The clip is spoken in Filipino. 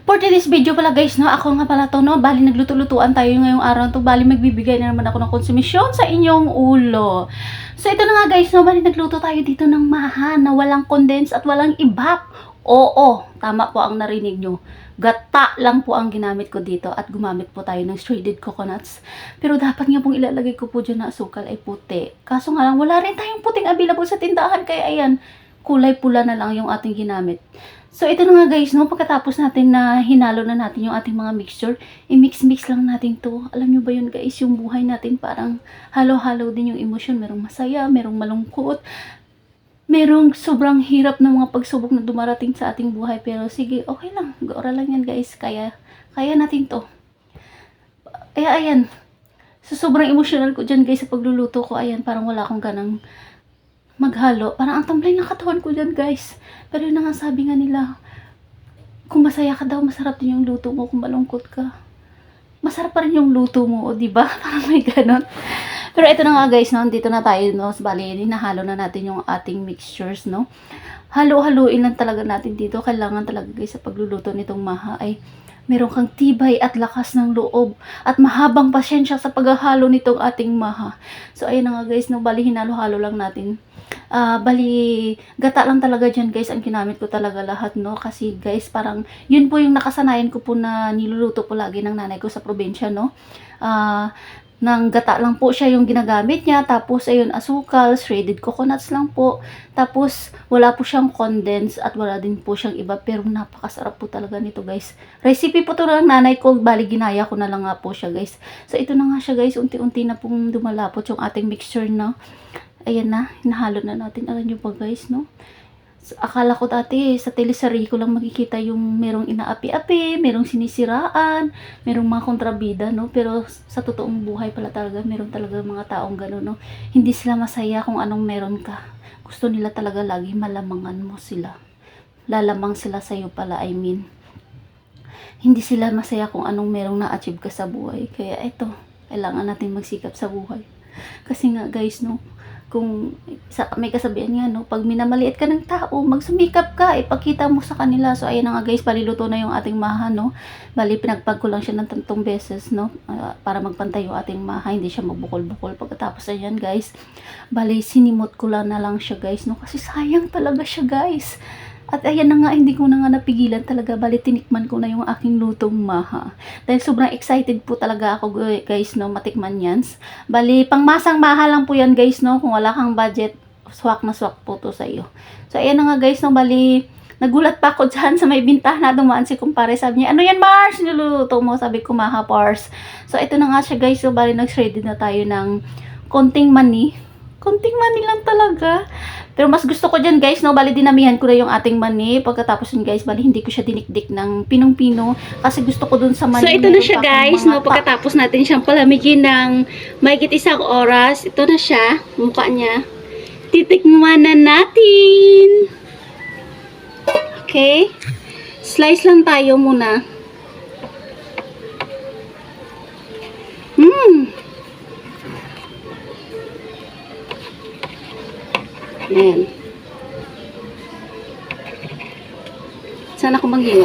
For today's video pala guys, no, ako nga pala to, no, bali nagluto-lutuan tayo ngayong araw to, bali magbibigay na naman ako ng konsumisyon sa inyong ulo. So ito na nga guys, no, bali nagluto tayo dito ng maha na walang condense at walang ibap. Oo, tama po ang narinig nyo. Gata lang po ang ginamit ko dito at gumamit po tayo ng shredded coconuts. Pero dapat nga pong ilalagay ko po dyan na asukal ay puti. Kaso nga lang, wala rin tayong puting available sa tindahan, kaya ayan, kulay pula na lang yung ating ginamit. So, ito na nga guys, no, pagkatapos natin na hinalo na natin yung ating mga mixture, i-mix-mix lang natin to. Alam nyo ba yun guys, yung buhay natin parang halo-halo din yung emosyon. Merong masaya, merong malungkot, merong sobrang hirap na mga pagsubok na dumarating sa ating buhay. Pero sige, okay lang, gaura lang yan guys, kaya natin to. Kaya ayan, so sobrang emotional ko dyan guys sa pagluluto ko. Ayan, parang wala akong ganang maghalo. Parang ang tamlay ng katawan ko dyan guys. Pero yun na nga, sabi nga nila, kung masaya ka daw, masarap din yung luto mo. Kung malungkot ka, masarap pa rin yung luto mo, o diba? Parang may ganon. Pero ito na nga guys, no, dito na tayo, no. Bali, hinahalo na natin yung ating mixtures, no. Halo-haluin lang talaga natin dito. Kailangan talaga guys sa pagluluto nitong maha ay meron kang tibay at lakas ng loob at mahabang pasyensya sa paghahalo nitong ating maha. So ayun na nga guys, no, bali hinalo-halo lang natin. Bali gata lang talaga dyan guys ang ginamit ko talaga lahat, no, kasi guys parang yun po yung nakasanayan ko po na niluluto po lagi ng nanay ko sa probinsya, no. Nang gata lang po siya yung ginagamit niya, tapos ayun, asukal, shredded coconuts lang po, tapos wala po siyang condense at wala din po siyang iba, pero napakasarap po talaga nito guys. Recipe po to ng nanay ko, bali ginaya ko na lang nga po siya guys. So ito na nga siya guys, unti-unti na pong dumalapot yung ating mixture, no. Ayan na, hinahalo na natin. Alam nyo pa guys, no. So, akala ko dati sa teleserye ko lang makikita yung merong inaapi-api, merong sinisiraan, merong mga kontrabida, no. Pero sa totoong buhay pala talaga, meron talaga mga taong gano'n, no. Hindi sila masaya kung anong meron ka. Gusto nila talaga lagi malamangan mo sila. Lalamang sila sa'yo pala, I mean. Hindi sila masaya kung anong merong na-achieve ka sa buhay. Kaya ito, kailangan natin magsikap sa buhay. Kasi nga guys, no, kung may kasabihan nga, no, pag minamaliit ka ng tao, magsumikap ka, ipakita mo sa kanila. So ayan na nga guys, baliluto na yung ating maha, no. Bali pinagpag ko lang siya ng 3 beses, no, para magpantay yung ating maha, hindi siya magbukol-bukol. Pagkatapos ayan guys, bali sinimot ko lang na lang siya guys, no, kasi sayang talaga siya guys. At ayan na nga, hindi ko na nga napigilan talaga. Bali, tinikman ko na yung aking lutong maha. Dahil sobrang excited po talaga ako guys, no, matikman yan. Bali, pangmasang maha lang po yan guys, no. Kung wala kang budget, swak na swak po to sa iyo. So ayan na nga guys, no, bali, nagulat pa ako dyan sa may bintana, dumaan si kumpare. Sabi niya, ano yan Mars? Niluluto mo? Sabi ko, maha Pars. So ito na nga siya guys, so bali, nag-shredded na tayo ng konting mani. Konting mani lang talaga. Pero mas gusto ko dyan guys, no, bali dinamihan ko na yung ating mani. Pagkatapos yun guys, bali hindi ko siya dinikdik ng pinong-pino. Kasi gusto ko dun sa mani. So ito na siya guys, no, pagkatapos natin siyang palamigin ng mahigit 1 oras. Ito na siya, mukha niya. Titikman na natin. Okay. Slice lang tayo muna. Ayan. Sana ko manghiwa.